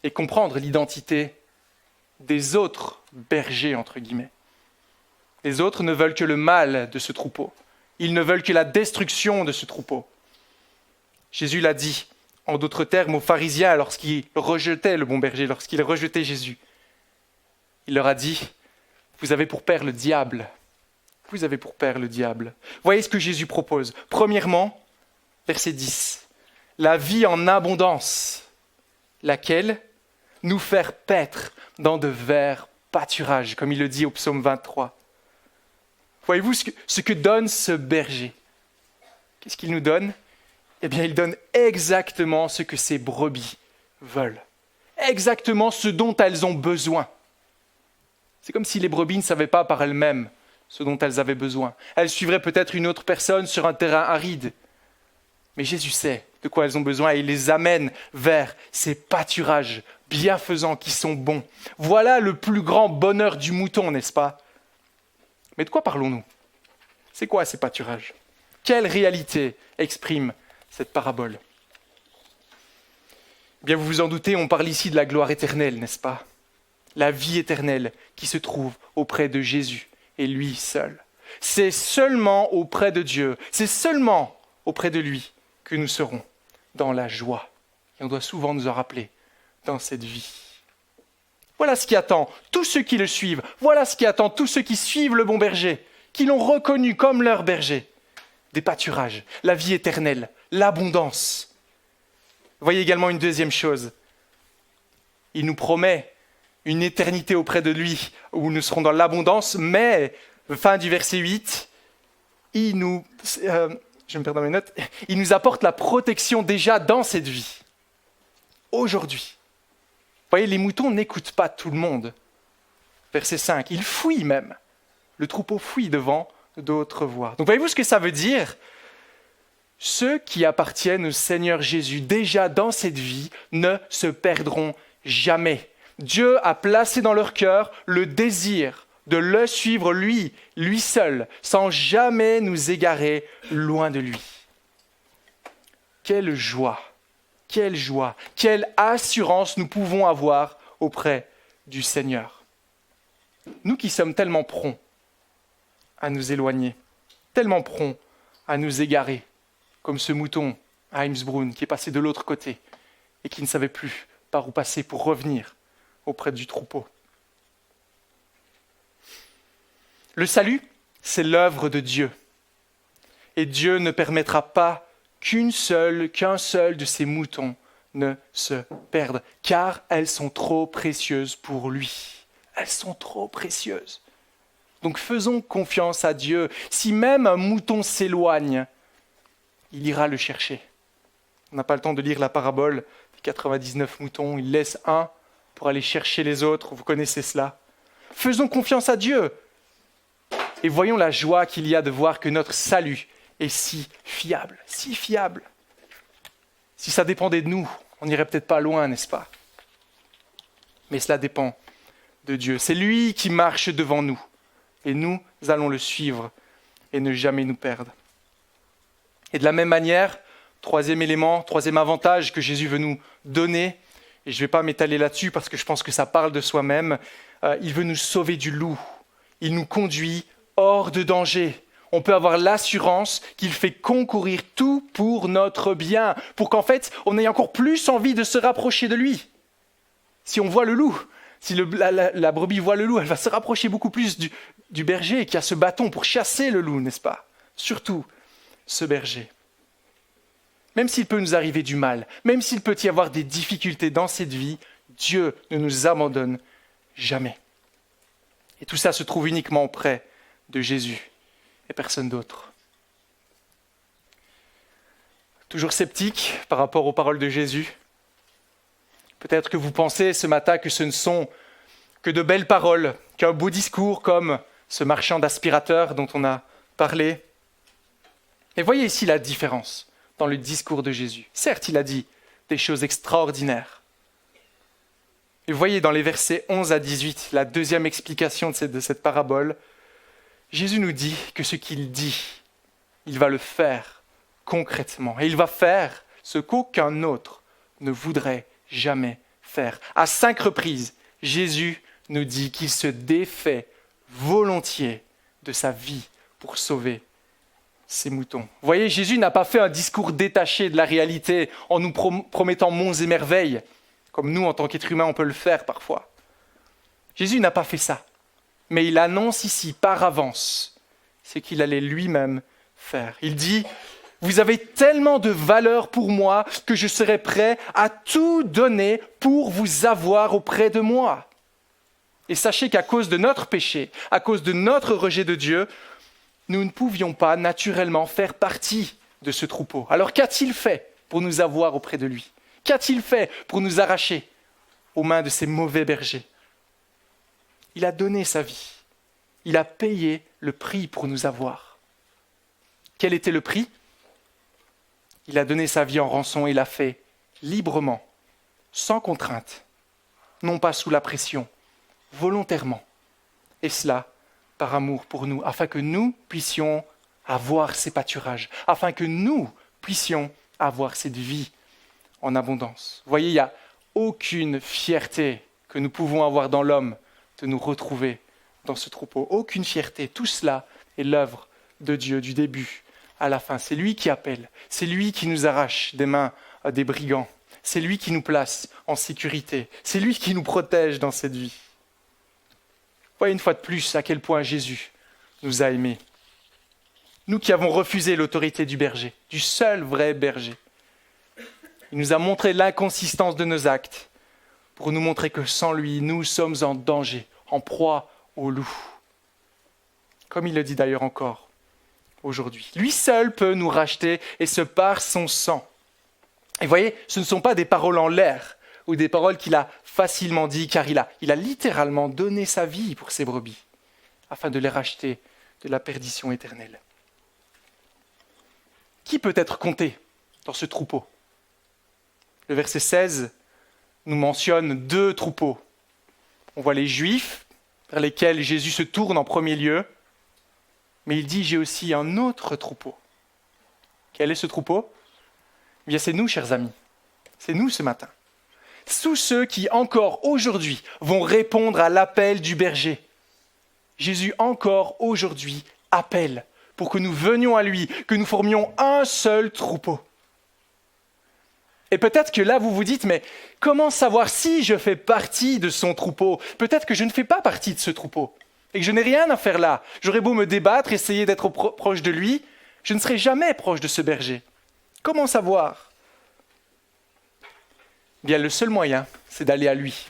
Et comprendre l'identité des autres bergers, entre guillemets. Les autres ne veulent que le mal de ce troupeau. Ils ne veulent que la destruction de ce troupeau. Jésus l'a dit, en d'autres termes, aux pharisiens lorsqu'ils rejetaient le bon berger, lorsqu'ils rejetaient Jésus. Il leur a dit, vous avez pour père le diable. Vous avez pour père le diable. Voyez ce que Jésus propose. Premièrement, verset 10, la vie en abondance, laquelle nous faire paître dans de verts pâturages, comme il le dit au psaume 23. Voyez-vous ce que donne ce berger ? Qu'est-ce qu'il nous donne ? Eh bien, il donne exactement ce que ces brebis veulent. Exactement ce dont elles ont besoin. C'est comme si les brebis ne savaient pas par elles-mêmes ce dont elles avaient besoin. Elles suivraient peut-être une autre personne sur un terrain aride. Mais Jésus sait de quoi elles ont besoin et il les amène vers ces pâturages bienfaisants qui sont bons. Voilà le plus grand bonheur du mouton, n'est-ce pas ? Mais de quoi parlons-nous ? C'est quoi ces pâturages ? Quelle réalité exprime cette parabole ? Eh bien, vous vous en doutez, on parle ici de la gloire éternelle, n'est-ce pas ? La vie éternelle qui se trouve auprès de Jésus et lui seul. C'est seulement auprès de Dieu, c'est seulement auprès de lui que nous serons dans la joie. Et on doit souvent nous en rappeler dans cette vie. Voilà ce qui attend tous ceux qui le suivent. Voilà ce qui attend tous ceux qui suivent le bon berger, qui l'ont reconnu comme leur berger. Des pâturages, la vie éternelle, l'abondance. Voyez également une deuxième chose. Il nous promet une éternité auprès de lui où nous serons dans l'abondance, mais, fin du verset 8, il nous apporte la protection déjà dans cette vie, aujourd'hui. voyez, les moutons n'écoutent pas tout le monde. Verset 5, ils fuient même. Le troupeau fuit devant d'autres voix. Donc voyez-vous ce que ça veut dire ? Ceux qui appartiennent au Seigneur Jésus déjà dans cette vie ne se perdront jamais. Dieu a placé dans leur cœur le désir de le suivre lui seul, sans jamais nous égarer loin de lui. Quelle joie, quelle assurance nous pouvons avoir auprès du Seigneur. Nous qui sommes tellement prompts à nous éloigner, tellement prompts à nous égarer, comme ce mouton à Heimsbrunn qui est passé de l'autre côté et qui ne savait plus par où passer pour revenir auprès du troupeau. Le salut, c'est l'œuvre de Dieu. Et Dieu ne permettra pas qu'un seul de ces moutons ne se perde, car elles sont trop précieuses pour lui. Elles sont trop précieuses. Donc faisons confiance à Dieu. Si même un mouton s'éloigne, il ira le chercher. On n'a pas le temps de lire la parabole des 99 moutons. Il laisse un pour aller chercher les autres. Vous connaissez cela. Faisons confiance à Dieu. Et voyons la joie qu'il y a de voir que notre salut est si fiable, si fiable. Si ça dépendait de nous, on n'irait peut-être pas loin, n'est-ce pas ? Mais cela dépend de Dieu. C'est lui qui marche devant nous. Et nous allons le suivre et ne jamais nous perdre. Et de la même manière, troisième élément, troisième avantage que Jésus veut nous donner, et je ne vais pas m'étaler là-dessus parce que je pense que ça parle de soi-même, il veut nous sauver du loup. Il nous conduit hors de danger. On peut avoir l'assurance qu'il fait concourir tout pour notre bien, pour qu'en fait, on ait encore plus envie de se rapprocher de lui. Si on voit le loup, si la brebis voit le loup, elle va se rapprocher beaucoup plus du berger qui a ce bâton pour chasser le loup, n'est-ce pas ? Surtout ce berger. Même s'il peut nous arriver du mal, même s'il peut y avoir des difficultés dans cette vie, Dieu ne nous abandonne jamais. Et tout ça se trouve uniquement auprès de Jésus et personne d'autre. Toujours sceptique par rapport aux paroles de Jésus ? Peut-être que vous pensez ce matin que ce ne sont que de belles paroles, qu'un beau discours comme ce marchand d'aspirateurs dont on a parlé. Et voyez ici la différence dans le discours de Jésus. Certes, il a dit des choses extraordinaires. Et voyez dans les versets 11 à 18, la deuxième explication de cette parabole, Jésus nous dit que ce qu'il dit, il va le faire concrètement. Et il va faire ce qu'aucun autre ne voudrait jamais faire. À 5 reprises, Jésus nous dit qu'il se défait volontiers de sa vie pour sauver ces moutons. Vous voyez, Jésus n'a pas fait un discours détaché de la réalité en nous promettant monts et merveilles, comme nous, en tant qu'êtres humains, on peut le faire parfois. Jésus n'a pas fait ça. Mais il annonce ici, par avance, ce qu'il allait lui-même faire. Il dit, « Vous avez tellement de valeur pour moi que je serai prêt à tout donner pour vous avoir auprès de moi. » Et sachez qu'à cause de notre péché, à cause de notre rejet de Dieu, nous ne pouvions pas naturellement faire partie de ce troupeau. Alors qu'a-t-il fait pour nous avoir auprès de lui ? Qu'a-t-il fait pour nous arracher aux mains de ces mauvais bergers ? Il a donné sa vie. Il a payé le prix pour nous avoir. Quel était le prix ? Il a donné sa vie en rançon et l'a fait librement, sans contrainte, non pas sous la pression, volontairement. Et cela par amour pour nous, afin que nous puissions avoir ces pâturages, afin que nous puissions avoir cette vie en abondance. Vous voyez, il n'y a aucune fierté que nous pouvons avoir dans l'homme de nous retrouver dans ce troupeau. Aucune fierté. Tout cela est l'œuvre de Dieu du début à la fin. C'est lui qui appelle. C'est lui qui nous arrache des mains des brigands. C'est lui qui nous place en sécurité. C'est lui qui nous protège dans cette vie. Voyez une fois de plus à quel point Jésus nous a aimés. Nous qui avons refusé l'autorité du berger, du seul vrai berger. Il nous a montré l'inconsistance de nos actes pour nous montrer que sans lui, nous sommes en danger, en proie au loup. Comme il le dit d'ailleurs encore aujourd'hui. Lui seul peut nous racheter et ce par son sang. Et voyez, ce ne sont pas des paroles en l'air ou des paroles qu'il a facilement dit, car il a littéralement donné sa vie pour ses brebis, afin de les racheter de la perdition éternelle. Qui peut être compté dans ce troupeau? Le verset 16 nous mentionne 2 troupeaux. On voit les Juifs, vers lesquels Jésus se tourne en premier lieu, mais il dit, j'ai aussi un autre troupeau. Quel est ce troupeau? Eh bien, c'est nous, chers amis. C'est nous ce matin. Tous ceux qui, encore aujourd'hui, vont répondre à l'appel du berger. Jésus, encore aujourd'hui, appelle pour que nous venions à lui, que nous formions un seul troupeau. Et peut-être que là, vous vous dites, mais comment savoir si je fais partie de son troupeau? Peut-être que je ne fais pas partie de ce troupeau et que je n'ai rien à faire là. J'aurais beau me débattre, essayer d'être proche de lui, je ne serai jamais proche de ce berger. Comment savoir? Bien, le seul moyen, c'est d'aller à lui.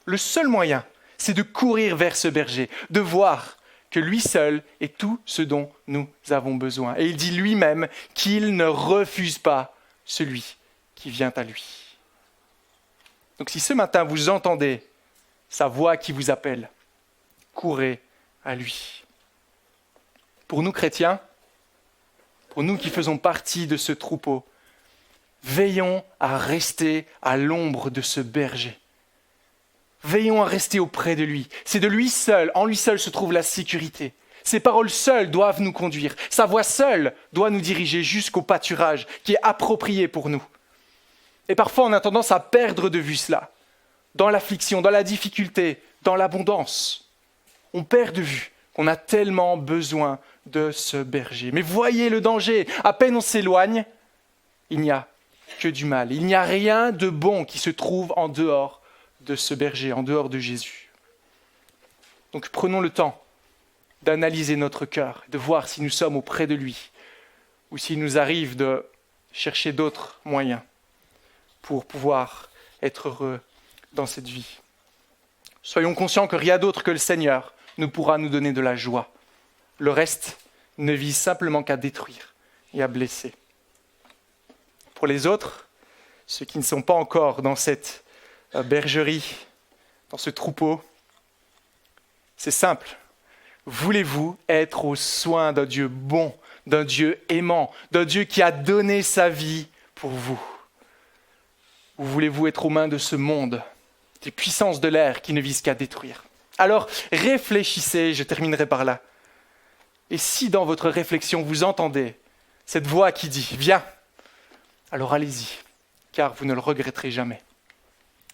Le seul moyen, c'est de courir vers ce berger, de voir que lui seul est tout ce dont nous avons besoin. Et il dit lui-même qu'il ne refuse pas celui qui vient à lui. Donc si ce matin vous entendez sa voix qui vous appelle, courez à lui. Pour nous chrétiens, pour nous qui faisons partie de ce troupeau, veillons à rester à l'ombre de ce berger. Veillons à rester auprès de lui. C'est de lui seul, en lui seul se trouve la sécurité. Ses paroles seules doivent nous conduire. Sa voix seule doit nous diriger jusqu'au pâturage qui est approprié pour nous. Et parfois, on a tendance à perdre de vue cela. Dans l'affliction, dans la difficulté, dans l'abondance. On perd de vue qu'on a tellement besoin de ce berger. Mais voyez le danger. À peine on s'éloigne, il n'y a que du mal. Il n'y a rien de bon qui se trouve en dehors de ce berger, en dehors de Jésus. Donc prenons le temps d'analyser notre cœur, de voir si nous sommes auprès de lui ou s'il nous arrive de chercher d'autres moyens pour pouvoir être heureux dans cette vie. Soyons conscients que rien d'autre que le Seigneur ne pourra nous donner de la joie. Le reste ne vise simplement qu'à détruire et à blesser. Pour les autres, ceux qui ne sont pas encore dans cette bergerie, dans ce troupeau, c'est simple. Voulez-vous être aux soins d'un Dieu bon, d'un Dieu aimant, d'un Dieu qui a donné sa vie pour vous? Ou voulez-vous être aux mains de ce monde, des puissances de l'air qui ne visent qu'à détruire? Alors réfléchissez, je terminerai par là. Et si dans votre réflexion vous entendez cette voix qui dit « Viens », alors allez-y, car vous ne le regretterez jamais.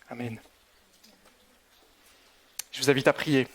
Amen. Je vous invite à prier.